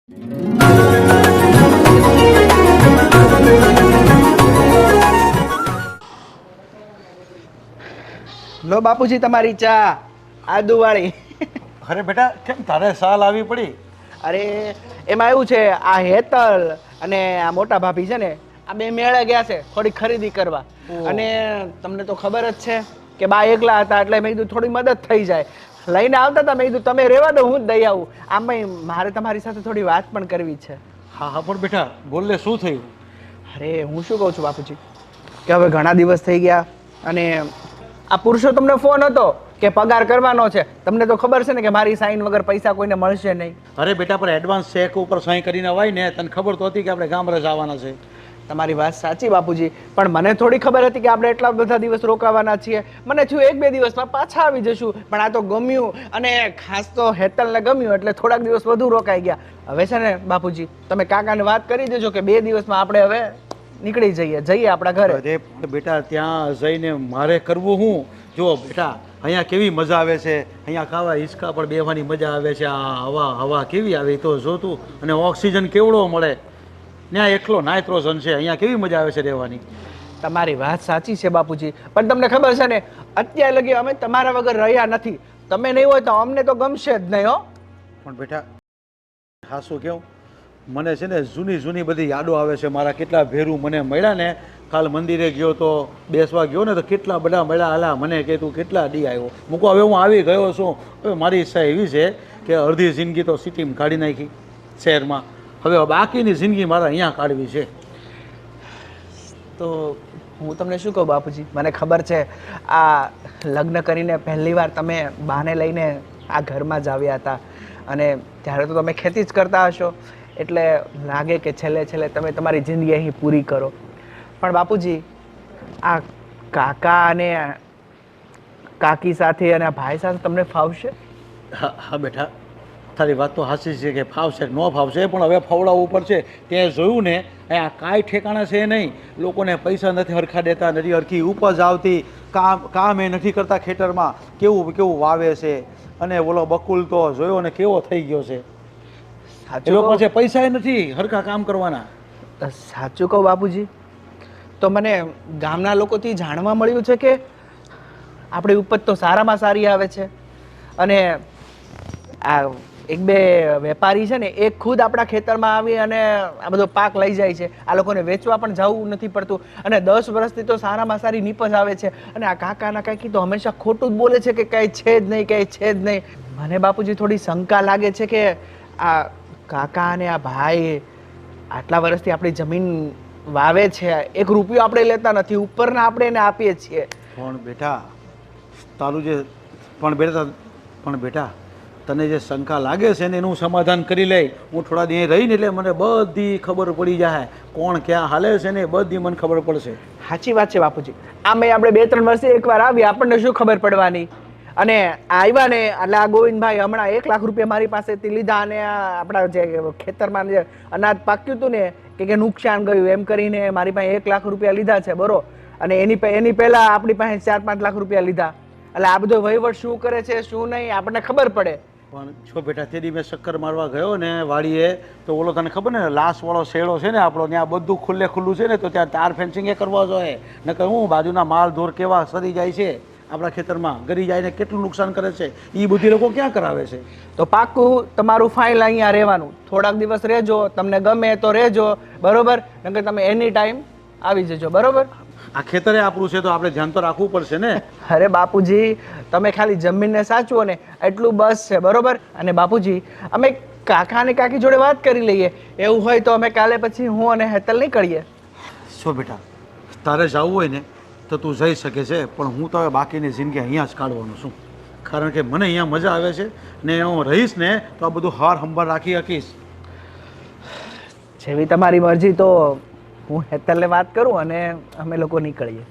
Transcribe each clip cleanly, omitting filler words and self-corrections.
લો બાપુજી તમારી ચા આદુવાળી. અરે બેટા કેમ તારે સાલ આવી પડી? અરે એમાં એવું છે, આ હેતલ અને આ મોટા ભાભી છે ને, આ બે મેળે ગયા છે થોડી ખરીદી કરવા. ઓહ. અને તમને તો ખબર જ છે કે બા એકલા હતા, એટલે મેં કીધું થોડી મદદ થઈ જાય. લઈને આવતા હતા, મેં કીધું તમે રહેવા દો, હું જ દઈ આવું. આમાં મારે તમારી સાથે થોડી વાત પણ કરવી છે. હા હા પણ બેટા બોલ ને, શું થયું? અરે હું શું કહું છું બાપુજી, કે હવે ઘણા દિવસ થઈ ગયા અને આ પુરુષોત્તમને ફોન હતો કે પગાર કરવાનો છે. તમને તો ખબર છે ને કે મારી સાઈન વગર પૈસા કોઈને મળશે નહીં. અરે બેટા પણ એડવાન્સ ચેક ઉપર સહી કરીને અવાય ને, તને ખબર તો હતી કે આપણે ગામડે જવાના છે. તમારી વાત સાચી બાપુજી, પણ મને થોડી ખબર હતી કે આપણે એટલા બધા દિવસ રોકાવાના છીએ. મને થયું 1-2 દિવસમાં પાછા આવી જશું, પણ આ તો ગમ્યું અને ખાસ તો હેતલને ગમ્યું એટલે થોડાક દિવસ વધુ રોકાઈ ગયા. હવે છે ને બાપુજી, તમે કાકાને વાત કરી દેજો કે 2 દિવસમાં આપણે હવે નીકળી જઈએ આપણા ઘરે. અરે પણ બેટા ત્યાં જઈને મારે કરવું હું? જો બેટા અહીંયા કેવી મજા આવે છે, અહીંયા ખાવા હિંચકા પર બેસવાની મજા આવે છે, આ હવા કેવી આવે તો જો તું, અને ઓક્સિજન કેવડો મળે. ત્યાં એકલો નાઇટ્રોજન છે, અહીંયા કેવી મજા આવે છે રહેવાની. તમારી વાત સાચી છે બાપુજી, પણ તમને ખબર છે ને અત્યાર લગી અમે તમારા વગર રહ્યા નથી. તમે નહીં હોય તો અમને તો ગમશે જ નહીં હો. પણ બેટા હા શું કેવું, મને છે ને જૂની બધી યાદો આવે છે. મારા કેટલા ભેરું મને મળ્યા ને, કાલ મંદિરે ગયો તો બેસવા ગયો ને, તો કેટલા બધા મળ્યા. હાલા મને કે તું કેટલા દી આવ્યો. મૂકો હવે હું આવી ગયો છું. હવે મારી ઈચ્છા એવી છે કે અડધી જિંદગી તો સિટીમાં કાઢી નાખી, શહેરમાં. હવે બાકીની જિંદગી મારે અહીંયા કાઢવી છે. તો હું તમને શું કહું બાપુજી, મને ખબર છે આ લગ્ન કરીને પહેલી વાર તમે બાને લઈને આ ઘરમાં જ આવ્યા હતા અને ત્યારે તો તમે ખેતી જ કરતા હશો, એટલે લાગે કે છેલ્લે તમે તમારી જિંદગી અહીં પૂરી કરો. પણ બાપુજી, આ કાકા અને કાકી સાથે અને આ ભાઈ સાથે તમને ફાવશે? હા હા બેટા તારી વાત તો સાચી છે કે ફાવશે ન ફાવશે, પણ હવે ફવડાવવું પડશે. તે જોયું ને અહીંયા કાંઈ ઠેકાણા છે નહીં. લોકોને પૈસા નથી હરખા દેતા, નથી હરખી ઉપજ આવતી, કામ એ નથી કરતા ખેતરમાં. કેવું વાવે છે, અને બોલો બકુલ તો જોયો ને કેવો થઈ ગયો છે. એ લોકો પાસે પૈસા નથી હરખા કામ કરવાના. સાચું કહું બાપુજી, તો મને ગામના લોકોથી જાણવા મળ્યું છે કે આપણી ઉપજ તો સારામાં સારી આવે છે અને આ 1-2 વેપારી છે ને એ ખુદ આપણા ખેતરમાં આવી અને આ બધો પાક લઈ જાય છે. આ લોકોને વેચવા પણ જવું નથી પડતું અને 10 વર્ષથી તો સારામાં સારી નીપજ આવે છે. અને આ કાકાના કાકી તો હંમેશા ખોટું જ બોલે છે કે કંઈ છે જ નહીં. મને બાપુજી થોડી શંકા લાગે છે કે આ કાકા અને આ ભાઈ આટલા વર્ષથી આપણી જમીન વાવે છે, 1 રૂપિયો આપણે લેતા નથી, ઉપરના આપણે એને આપીએ છીએ. પણ બેટા તારું જે પણ બેટા તને જે શંકા લાગે છે ને એનું સમાધાન કરી લે. હું થોડા દિવસ રહીને એટલે મને બધી ખબર પડી જાય, કોણ ક્યાં હાલે છે ને બધી મને ખબર પડશે. સાચી વાત છે બાપુજી. આમે આપણે 2-3 વર્ષે એકવાર આવી, આપણને શું ખબર પડવાની. અને આવ્યા ને એટલે આ ગોવિંદભાઈ હમણાં 1 લાખ રૂપિયા મારી પાસેથી લીધા અને આપણા જે ખેતરમાં જે અનાજ પાક્યું હતું ને કે નુકસાન ગયું એમ કરીને મારી પાસે 1 લાખ રૂપિયા લીધા છે બરો. અને એની પહેલા આપણી પાસે 4-5 લાખ રૂપિયા લીધા. એટલે આ બધો વહીવટ શું કરે છે શું નહીં આપણને ખબર પડે. પણ જો બેટા તેદી મેં ચક્કર મારવા ગયો ને વાડીએ, તો ઓલો તને ખબર ને લાસવાળો શેડો છે ને આપણો, ત્યાં બધું ખુલ્લું છે ને, તો ત્યાં તાર ફેન્સિંગ એ કરવા જોઈએ. નકર હું બાજુના માલ ઢોર કેવા સરી જાય છે આપણા ખેતરમાં, ગરી જાય ને કેટલું નુકસાન કરે છે, એ બધી લોકો ક્યાં કરાવે છે. તો પાક્કું તમારું ફાઇલ અહીંયા રહેવાનું, થોડાક દિવસ રહેજો, તમને ગમે તો રહેજો બરોબર, નકર તમે એની ટાઈમ આવી જજો બરોબર. આ ખેતરે આપણું છે તો આપણે ધ્યાન તો રાખવું પડશે ને. અરે બાપુજી, તમે ખાલી જમીનને સાચવો ને એટલું બસ છે બરોબર. અને બાપુજી, અમે કાકા અને કાકી જોડે વાત કરી લઈએ, એવું હોય તો અમે કાલે પછી હું અને હેતલ નીકળીએ. શું બેટા તારે જવું હોય ને તો તું જઈ શકે છે, પણ હું તો હવે બાકીની જિંદગી અહીંયા જ કાઢવાનું છું. કારણ કે મને અહીંયા મજા આવે છે ને હું રહીશ ને તો આ બધું હાર સંભાળ રાખી શકીશ. જેવી તમારી મરજી, તો હું હેતલને વાત કરું અને અમે લોકો નીકળીએ.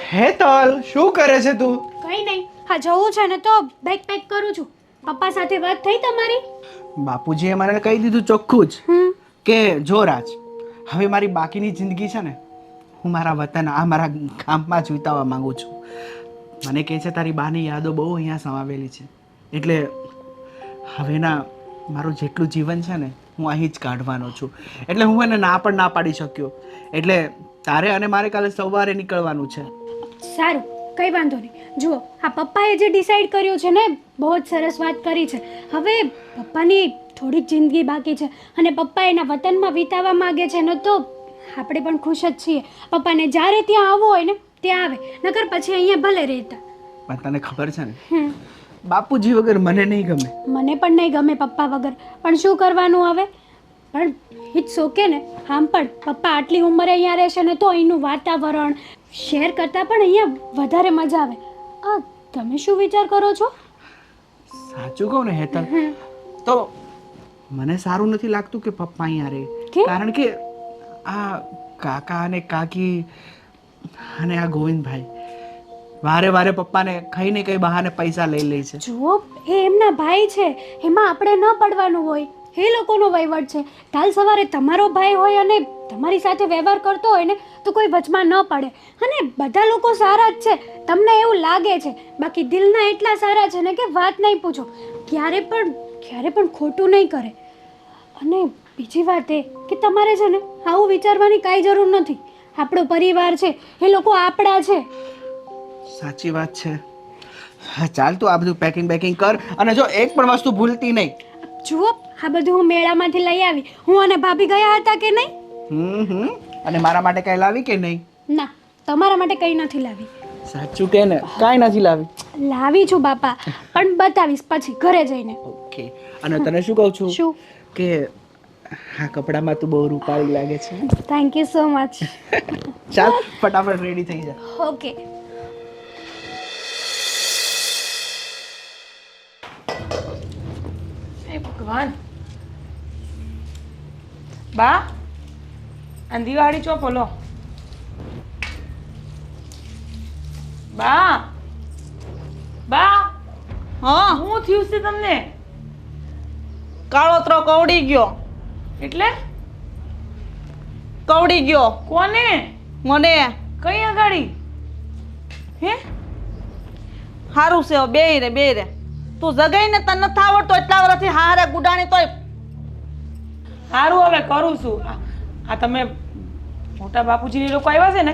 હેતલ, શું કરે છે તું? કઈ નહીં, હા જવું છે ને તો બેગ પેક કરું છું. પપ્પા સાથે વાત થઈ તમારી? બાપુજીએ મને કહી દીધું ચોખ્ખું જ કે જો રાજ, હવે મારી બાકીની જિંદગી છે ને હું મારા વતન આ મારા ગામમાં જ વિતાવવા માંગુ છું. મને કહે છે તારી બાની યાદો બહુ અહીંયા સમાવેલી છે, એટલે હવેના મારું જેટલું જીવન છે ને હું અહીં જ કાઢવાનો છું, એટલે હું એને ના પણ ના પાડી શક્યો. એટલે તારે અને મારે કાલે સવારે નીકળવાનું છે. સારું, કંઈ વાંધો નહીં. જુઓ, આ પપ્પાએ જે ડિસાઈડ કર્યું છે ને, બહુ જ સરસ વાત કરી છે. હવે પપ્પાની થોડીક જિંદગી બાકી છે અને પપ્પા એના વતનમાં વિતાવવા માગે છે ને, તો આપણે પણ ખુશ જ છીએ. પપ્પાને જ્યારે ત્યાં આવવું હોય ને ત્યાં આવે, નકર પછી અહીંયા ભલે રહેતા. પણ તને ખબર છે ને, બાપુજી વગર મને નહીં ગમે. મને પણ નહીં ગમે પપ્પા વગર, પણ શું કરવાનું હવે? પણ ઇટ્સ ઓકે ને. આમ પણ પપ્પા આટલી ઉંમરે અહીંયા રહેશે ને, તો અહીંનું વાતાવરણ શેર કરતાં પણ અહીંયા વધારે મજા આવે. તમે શું વિચાર કરો છો? સાચું કહું ને હેતલ, તો મને સારું નથી લાગતું કે પપ્પા અહીંયા રહે. કેમ? કારણ કે આ કાકા અને કાકી અને આ ગોવિંદભાઈ વારે વારે પપ્પાને કઈ ને કઈ બહાને પૈસા લઈ લે છે. જુઓ, એ એમના ભાઈ છે, એમાં આપણે ન પડવાનું હોય. એ લોકોનો વહીવટ છે. કાલ સવારે તમારો ભાઈ હોય અને તમારી સાથે વ્યવહાર કરતો હોય ને, તો કોઈ વચમાં ન પડે. અને બધા લોકો સારા જ છે, તમને એવું લાગે છે, બાકી દિલના એટલા સારા છે ને કે વાત નહીં પૂછો. ક્યારે પણ ખોટું નહીં કરે. અને બીજી વાત એ કે તમારે છે ને આવું વિચારવાની કાંઈ જરૂર નથી. આપણો પરિવાર છે, એ લોકો આપણા છે. સાચી વાત છે. હા, ચાલ તું આ બધું પેકિંગ કર, અને જો એક પણ વસ્તુ ભૂલતી નહીં. જુઓ, આ બધું હું મેળામાંથી લઈ આવી. હું અને ભાભી ગયા હતા કે નહીં? અને મારા માટે કઈ લાવી કે નહીં? ના, તમારા માટે કંઈ નથી લાવી. સાચું કે ને, કાંઈ નથી લાવી. લાવી છું બાપા, પણ બતાવીશ પછી ઘરે જઈને. ઓકે. અને તને શું કહું છું શું? કે આ કપડામાં તું બહુ રૂપાળી લાગે છે. Thank you so much. ચાલ ફટાફટ રેડી થઈ જા. ઓકે. હે ભગવાન. બા, આ દિવાળી ચોપો લો. બા, બા, હા, શું થયું છે તમને? કાળોતરો કવડી ગયો. એટલે કવડી ગયો કોને? મને. કઈ અગાડી? હે, હારું છે બે રે તું જગાઈને તને નથી આવડતો એટલા વર્ષથી હારે ગુડાણી તોય. સારું, હવે કરું છું. આ તમે મોટા બાપુજી લોકો આવ્યા છે ને,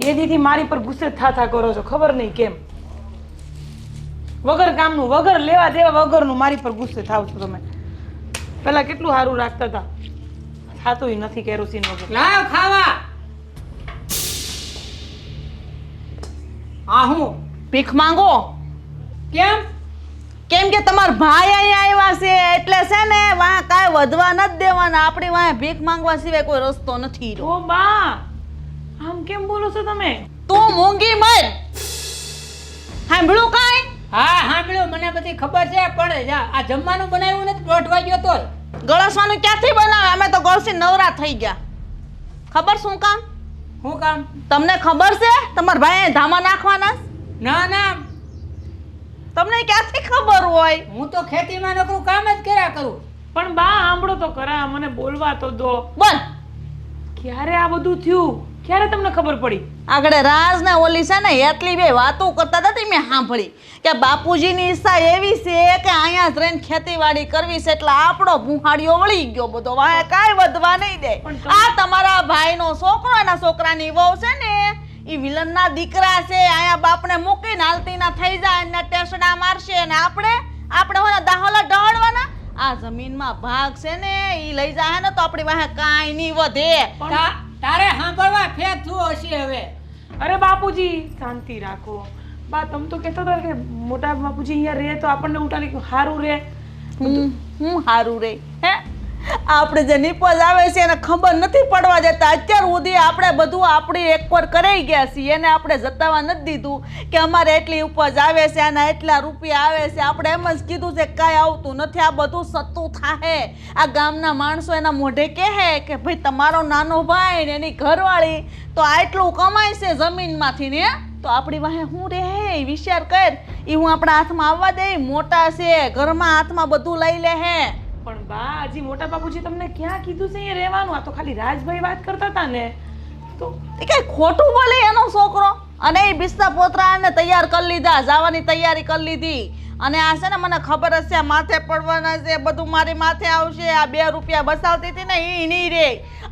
એ દીથી મારી પર ગુસ્સે થાતા કરો છો, ખબર નહીં કેમ. વગર કામનું, વગર લેવા દેવા વગરનું મારી પર ગુસ્સે થાવ છો તમે. પેલા કેટલું સારું રાખતા હતા, થાતું નથી કેરોસીન વગર. લાવ ખાવા. હા, હું ભીખ માંગો. કેમ? કેમ કે તમારા ભાઈ અહીંયા આવ્યા છે એટલે છે ને વાહ કાંઈ વધવા નથી દેવાના. આપણી વાહ ભીખ માંગવા સિવાય કોઈ રસ્તો નથી. ઓ બા, આમ કેમ બોલો છો તમે? તું મૂંગી મર. સાંભળ્યું કાંઈ? હા, સાંભળ્યું, મને બધી ખબર છે, પણ જા આ જમવાનું બનાવ્યું નથી 1:30 વાગ્યો તોય. ગળસવાનું ક્યાંથી બનાવે? અમે તો ગળસી નવરા થઈ ગયા. ખબર શું કામ? શું કામ? તમને ખબર છે તમારા ભાઈ ધામા નાખવાના? ના ના, તમને ક્યાંથી ખબર હોય? હું તો ખેતીમાં નકરું કામ જ કર્યા કરું. પણ બા સાંભળો તો ખરા, મને બોલવા તો દો. બોલ. ક્યારે આ બધું થયું? ક્યારે તમને ખબર પડી? આગળ રાજ ને ઓલી છે ને એટલી બે વાતો કરતા હતા તે મેં સાંભળી કે બાપુજીની ઈચ્છા એવી છે કે અહીંયા જ રહીને ખેતીવાડી કરવી છે, એટલે આપણો ભૂહાડીઓ વળી ગયો બધો. વાહ કાંઈ વધવા નહીં દે. આ તમારા ભાઈનો છોકરો, એના છોકરાની વહુ છે ને, એ વિલનના દીકરા છે. અહીંયા બાપને મૂકીને હાલતીના થઈ જાય ને ટેસડા મારશે, અને આપણે હોય દાહોલા ડહડવાના. આ જમીનમાં ભાગ છે ને એ લઈ જાય ને તો આપણી વાહે કાંઈ નહીં વધે. તારે સાંભળવા ફેર થયું હશે હવે. અરે બાપુજી શાંતિ રાખો. બા તમે તો કહેતા હતા કે મોટા બાપુજી અહીંયા રહે તો આપણને ઉઠાની સારું રહે. હું હારું રે હે? આપણે જે નિપજ આવે છે એને ખબર નથી પડવા દેતા. અત્યાર સુધી આપણે બધું આપણી એક પર કરાઈ ગયા છીએ, એને આપણે જતાવા નથી દીધું કે અમારે એટલી ઉપજ આવે છે, આના એટલા રૂપિયા આવે છે. આપણે એમ જ કીધું છે કાંઈ આવતું નથી. આ બધું સત્તું થાહે. આ ગામના માણસો એના મોઢે કહે કે ભાઈ તમારો નાનો ભાઈ ને એની ઘરવાળી તો આટલું કમાય છે જમીનમાંથી ને, તો આપણી વાહે શું રહે? વિચાર કર. એ હું આપણા હાથમાં આવવા દે? મોટા છે, ઘરમાં હાથમાં બધું લઈ લે હે. પણ બા હજી મોટા બાપુજી તમને ક્યાં કીધું છે અહીંયા રહેવાનું? આ તો ખાલી રાજભાઈ વાત કરતા હતા ને. તો એ કઈ ખોટું બોલે એનો છોકરો? અને એ બિસ્તા પોતરાને તૈયાર કરી લીધા, જવાની તૈયારી કરી લીધી. અને આ છે ને મને ખબર જ છે માથે પડવાના છે, બધું મારી માથે આવશે. આ 2 રૂપિયા બસાવતી હતી ને એ નહીં રે.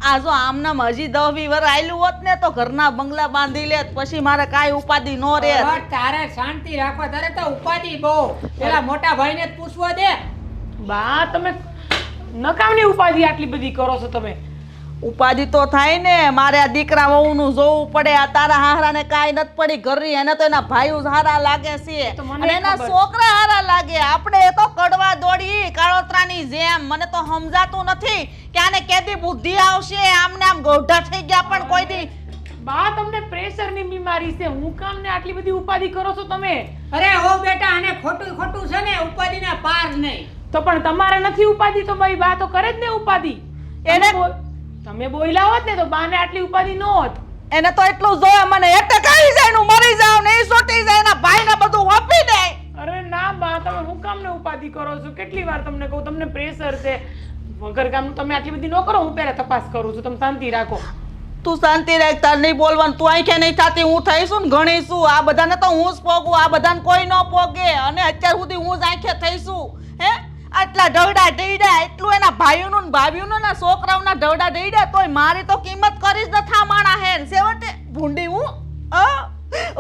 આ જો આમનામ હજી 10-20 વર આયલું હોત ને તો ઘરના બંગલા બાંધી લેત, પછી મારે કાંઈ ઉપાધિ ન રહે. હવે તારે શાંતિ રાખવા, તારે તો ઉપાધિ બહુ. પેલા મોટા ભાઈને જ પૂછવા દે. બા તમે નકામની ઉપાધિ આટલી બધી કરો છો તમે. ઉપાધિ તો થાય ને, મારે આ દીકરા વહુનું જોવું પડે. આ તારા હારાને કાંઈ નથી પડી ઘરની, એને તો એના ભાઈઓ હારા લાગે છે તો મને અને એના ખબર. છોકરા હારા લાગે. આપણે તો કડવા દોડી કાળોતરાની જેમ. મને તો સમજાતું નથી કે આને કેદી બુદ્ધિ આવશે. આમને આમ ગોઢા થઈ ગયા પણ કોઈ દી. બા તમને પ્રેશરની બીમારી છે, હું કામ ને આટલી બધી ઉપાધિ કરો છો તમે? અરે હો બેટા, આને ખોટું ખોટું છે ને ઉપાધિના પાર નહીં. તો પણ તમારે નથી ઉપાધિ તો મારી બા તો કરે જ ને ઉપાધિ. એને- તમે બોલ્યા હોત ને તો બાને આટલી ઉપાધિ ન હોત. એને તો એટલું જોયે મને એટેક આવી જાય ને હું મરી જાઉં ને એ સોટી જાય, એના ભાઈને બધું વાપી દે. અરે ના બા, તમે હું કામ ને ઉપાધિ કરો છો? કેટલી વાર તમને કહું તમને પ્રેશર છે. વગર કામ તમે આટલી બધી ન કરો, હું પહેલા તપાસ કરું છું. તમે શાંતિ રાખો. તું શાંતિ રાખ, તાર નહીં બોલવાનું. તું આંખે નહીં થતી, હું થઈશું ને ગણીશું. આ બધાને તો હું જ પોગું, આ બધાને કોઈ ન પોગે. અને અત્યાર સુધી હું જ આંખે થઈશું. હે આટલા ઢવડા ઢઈડા, એટલું એના ભાઈઓનું ને ભાભીઓનું ને છોકરાઓના ઢવડા ઢઈડા, તોય મારી તો કિંમત કરી જ નથી માણા હે. છેવટે ભૂંડી હું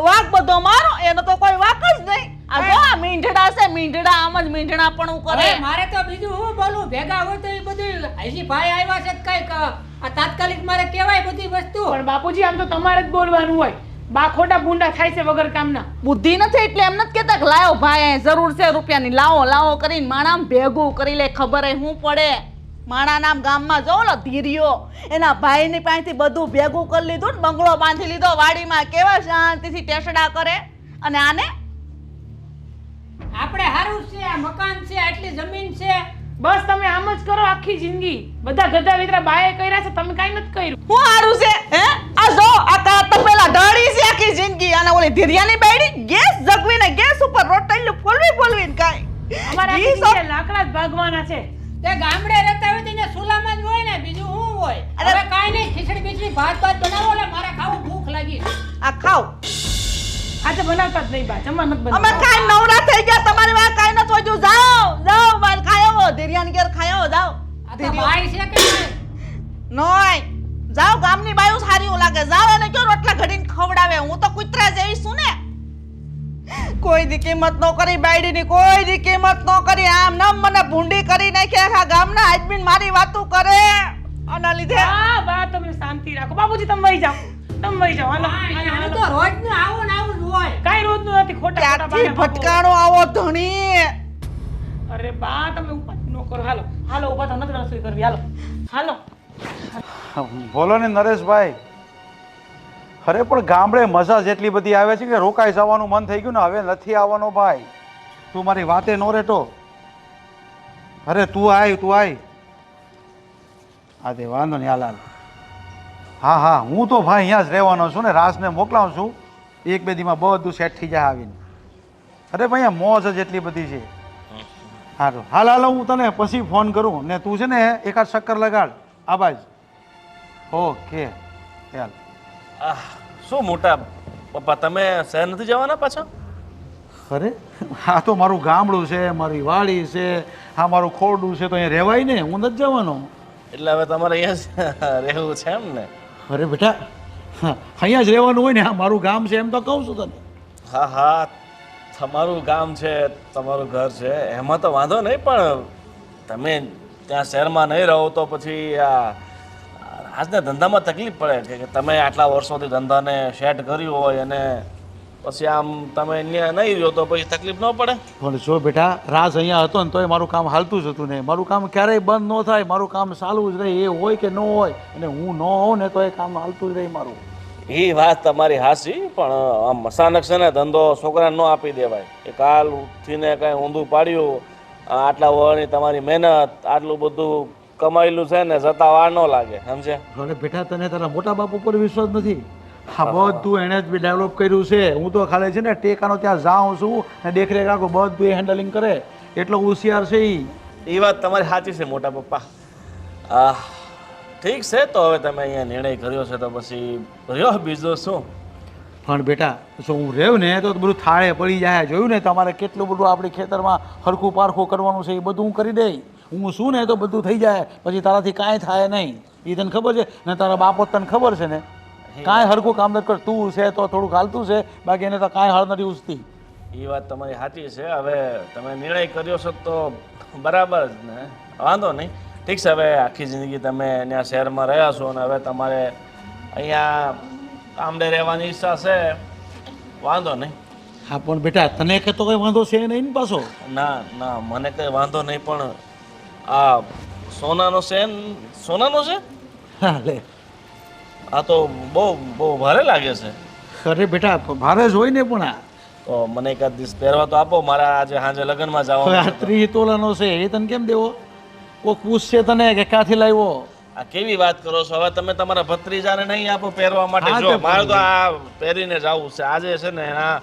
વાક બધો મારો, એનો તો કોઈ વાક જ નહીં. આ જો આ મીંઢડા છે, મીંઢડા આમ જ મીંઢડા પણ હું કરે. અરે મારે તો બીજું હું બોલું, ભેગા હોય તો એ બધું હજી ભાઈ આવ્યા છે કઈક આ તાત્કાલિક મારે કહેવાય બધી વસ્તુ. પણ બાપુજી આમ તો તમારે જ બોલવાનું હોય. બા ખોટા ભૂંડા થાય છે વગર કામના. બુદ્ધિ નથી એટલે એમ નથી કેતા કે લાવો ભાઈ અહીં જરૂર છે રૂપિયાની, લાવો લાવો કરીને માણામ ભેગું કરી લે. ખબર હે હું પડે માણા નામ ગામમાં જો લો ધીરિયો એના ભાઈની પાસેથી બધું ભેગું કરી લીધું ને બંગલો બાંધી લીધો વાડીમાં. કેવા શાંતિથી ટેસડા કરે. અને આને આપણે હારું છે, આ મકાન છે, આટલી જમીન છે. બસ તમે આમ જ કરો આખી જિંદગી. બધા ગધા વિતરા બાએ કર્યા છે, તમે કાઈ નથી કર્યું. હું હારું છે હે? આ જો આ કા તપેલા ઢળી છે આખી જિંદગી. અને ઓલી ધીરિયાની બાયડી ગેસ જગવીને ગેસ ઉપર રોટલીઓ ફોલવીને કાઈ. અમારા આખી જિંદગી લાકડા જ ભાગવાના છે. તે ગામડે રહેતા હોય તો અહીંયા સુલામાં જ હોય ને, બીજું શું હોય? અરે હવે કાંઈ નહીં, ખીચડી બીચડી ભાત બનાવો એટલે મારે ખાવું ભૂખ લાગી. આ ખાવ. આજે બનાવતા જ નહીં બા, જમવા નથી અમે બનાવતા. કાઈ નવરા થઈ ગયા, તમારી વાત કાઈ ન થોજુ. જાઓ જાઓ બાર ખાયો ધીરિયાની ઘેર ખાયો જાઓ. આ તો ભાઈ છે કે નહીં? નોય જાઓ, ગામની બાયું સારી લાગે. જાઓ એને કયો રોટલા ઘડીને ખવડાવે. હું તો કૂતરા જેવી છું ને. કોઈ દી કિંમત ન કરી બાયડીની, કોઈ દી કિંમત ન કરી. આમ નમ મને ભૂંડી કરી નાખી. આખા ગામના આદમીન મારી વાતો કરે. આના લીધે હા બા તમે શાંતિ રાખો. બાપુજી તમે વહી જાઓ, તમે વહી જાઓ. હાલો, આનું હાલો, તો હાલો. રોજનું આવું ને આવું જ હોય. કાંઈ રોજનું નથી. ખોટા ખોટા ત્યાંથી બહાના ભટકાણો આવો ધણી. બાપુ. અરે બા તમે ઉપાધિ ન કરો. હાલો હાલો, ઉભા તો નથી રસોઈ કરવી. હાલો હાલો. બોલો ને નરેશભાઈ. અરે પણ ગામડે મજા જેટલી બધી આવે છે કે રોકાઈ જવાનું મન થઈ ગયું ને. હવે નથી આવવાનો ભાઈ. તું મારી વાતે નો રેટો. અરે તું આય. હા તે વાંધો નહીં, હાલ. હા હું તો ભાઈ અહીંયા જ રહેવાનો છું ને. રાસને મોકલાવું છું, 1-2 દીમાં બધું સેટ થઈ જાય આવીને. અરે ભાઈ અહીંયા મોજ જ એટલી બધી છે. સારું હાલ હું તને પછી ફોન કરું ને. તું છે ને એકાદ ચક્કર લગાડ આ બાજ. ઓકે ચાલ. શું મોટા પપ્પા તમે શહેર નથી જવાના પાછા? અરે આ તો મારું ગામડું છે, મારી વાડી છે, આ મારું ખોરડું છે, તો અહીંયા રહેવાય ને. હું નથી જવાનો. એટલે હવે તમારે અહીંયા જ રહેવું છે એમ ને? અરે બેટા અહીંયા જ રહેવાનું હોય ને. આ મારું ગામ છે એમ તો કહું છું તને. હા તમારું ગામ છે, તમારું ઘર છે, એમાં તો વાંધો નહીં. પણ તમે ત્યાં શહેરમાં નહીં રહો તો પછી આ આજના ધંધામાં તકલીફ પડે કે તમે આટલા વર્ષોથી ધંધાને સેટ કર્યું હોય અને પછી આમ તમે અહીંયા નહીં રહ્યો તો પછી તકલીફ ન પડે? પણ જો બેટા રાજ અહીંયા હતો ને તોય મારું કામ હાલતું જ હતું ને. મારું કામ ક્યારેય બંધ ન થાય. મારું કામ ચાલુ જ રહે. એ હોય કે ન હોય, અને હું ન હોઉં ને તો એ કામ હાલતું જ રહે મારું. એ વાત તમારી હાચી. પણ આમ અચાનક છે ને ધંધો છોકરાને ન આપી દેવાય. એ કાલ ઉઠીને કાંઈ ઊંધું પાડ્યું, આટલા વર્ષની તમારી મહેનત, આટલું બધું કમાયેલું છે ને, જતા વાર ન લાગે. સમજે? અરે બેટા તને તારા મોટા બાપ ઉપર વિશ્વાસ નથી? હા બધું એણે જ બી ડેવલપ કર્યું છે. હું તો ખાલી છે ને ટેકાનો ત્યાં જાઉં છું ને દેખરેખ રાખું. બધું એ હેન્ડલિંગ કરે. એટલો હોશિયાર છે એ વાત તમારી સાચી છે મોટા પપ્પા. ઠીક છે, તો હવે તમે અહીંયા નિર્ણય કર્યો છે તો પછી રહ્યો, બીજો શું. પણ બેટા જો હું રહ્યો ને તો બધું થાળે પડી જાય. જોયું ને તમારે કેટલું બધું આપણી ખેતરમાં હરખું પારખું કરવાનું છે એ બધું હું કરી દઈ. હું શું ને તો બધું થઈ જાય, પછી તારાથી કાંઈ થાય નહીં. એ તને ખબર છે ને, તારા બાપો તને ખબર છે ને. કાંઈ હરખું કામ નથી કર. તું છે તો થોડુંક હાલતું છે, બાકી એને તો કાંઈ હળ નથી ઉસતી. એ વાત તમારી સાચી છે. હવે તમે નિર્ણય કર્યો છો તો બરાબર જ ને, વાંધો નહીં. ઠીક છે, હવે આખી જિંદગી તમે ત્યાં શહેરમાં રહ્યા છો અને હવે તમારે અહીંયા ગામડે રહેવાની ઈચ્છા છે, વાંધો નહીં. હા પણ બેટા તને કે તો કંઈ વાંધો છે નહીં ને પાછો? ના ના, મને કંઈ વાંધો નહીં, પણ આ સોનાનો છે ને, સોનાનો છે? હા લે. આ તો બહુ બહુ ભારે લાગે છે. અરે બેટા ભારે જ હોય ને, પણ આ તો મને એકાદ દિવસ પહેરવા તો આપો. મારા આજે સાંજે લગ્નમાં હવે જવાનું આ છે તો. 30 તોલાનો છે એ તને કેમ દેવો? કોઈ પૂછશે તને કે ક્યાંથી લાવ્યો? આ કેવી વાત કરો છો? હવે તમે તમારા ભત્રીજાને નહીં આપો પહેરવા માટે? હા, જો તે મારે તો આ પહેરીને જવું છે. આજે છે ને એના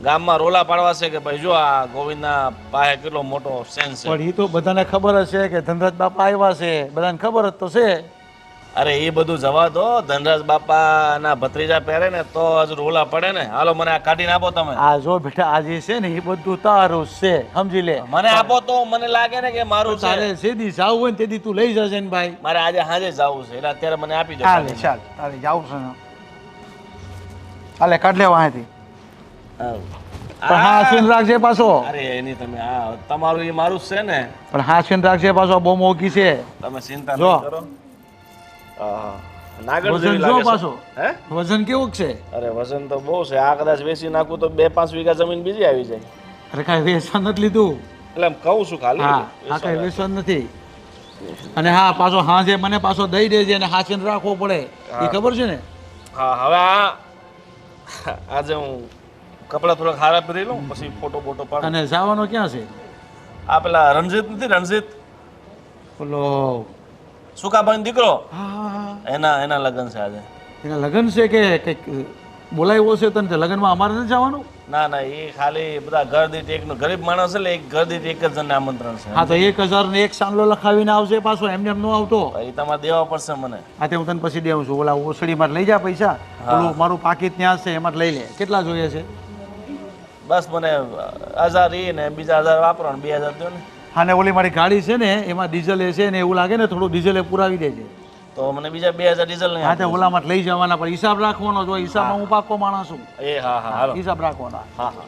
ગામમાં રોલા પાડવા છે કે ભાઈ જો આ ગોવિંદના પાસે કેટલો મોટો સેન્સ છે. પણ એ તો બધાને ખબર જ છે કે ધનરાજ બાપા આવ્યા છે, બધાને ખબર જ તો છે. અરે એ બધું જવા દો. ધનરાજ બાપાના ભત્રીજા પહેરે ને તો હજુ રોલા પડે ને. હાલો મને આ કાઢીને આપો તમે. આ જો બેટા આ જે છે ને એ બધું તારું જ છે, સમજી લે. મને આપો તો મને લાગે ને કે મારું છે. તારે જેદી જાવું હોય ને તેદી તું લઈ જજે ને ભાઈ. મારે આજે સાંજે જવું છે એટલે અત્યારે મને આપી દો. હાલે ચાલ, તારે જાવું છે ને. હાલે કાઢ લેવા અહીંથી. પણ હા સીન રાખજે પાછો. અરે એની તમે આ તમારું એ મારું જ છે ને. પણ હા સીન રાખજે પાછો, બહુ મોંઘી છે. તમે ચિંતા જો. નહીં કરો. આહા. નાગર વજન જેવી જો લાગે છે. પાછો. હે? વજન કેવું છે? અરે વજન તો બહુ છે. આ કદાચ વેચી નાખું તો 2-5 વીઘા જમીન બીજી આવી જાય. અરે કાંઈ વેચવા નથી લીધું. એટલે એમ કહું છું ખાલી. હા આ કાંઈ વેચવા નથી. અને હા પાછો હાજે મને પાછો દઈ દેજે અને હાચીને રાખવો પડે, એ ખબર છે ને? હા હવે આજે હું કપડાં થોડા ખારા પહેરી લઉં પછી ફોટો બોટો પાડું. અને જવાનો ક્યાં છે? આ પેલા રણજીત નથી, રણજીત બોલો. સુકાભાઈ દીકરો, હા હા હા. એના લગ્ન છે આજે. એના લગ્ન છે કે કંઈક બોલાવ્યો છે તને? તે લગ્નમાં અમારે નથી જવાનું? ના ના, એ ખાલી બધા ઘર દીઠ એકનો ગરીબ માણસ એટલે એક ઘર દીઠ એક જ જણને આમંત્રણ છે. હા તો 1000 ને એક સાંભળો લખાવીને આવશે પાછો, એમને એમ ન આવતો. એ તમારે દેવા પડશે મને. હા તે હું તને પછી દેવું છું. ઓલા ઓસડીમાં લઈ જા પૈસા, ઓલું મારું પાકીટ ત્યાં છે એમાં લઈ લે. કેટલા જોઈએ છે? બસ મને 1000 ઈ ને બીજા 1000 વાપરો ને 2000 દો ને. હા ને ઓલી મારી ગાડી છે ને એમાં ડીઝલ એ છે ને, એવું લાગે ને થોડું ડીઝલ એ પુરાવી દેજે. તો મને બીજા 2000 ડીઝલ નહીં હા તે આપો. ઓલામાં લઈ જવાના, પણ હિસાબ રાખવાનો. જો હિસાબમાં હું પાકો માણસ છું, એ હા હા હાલો. હિસાબ રાખવાના. હા હા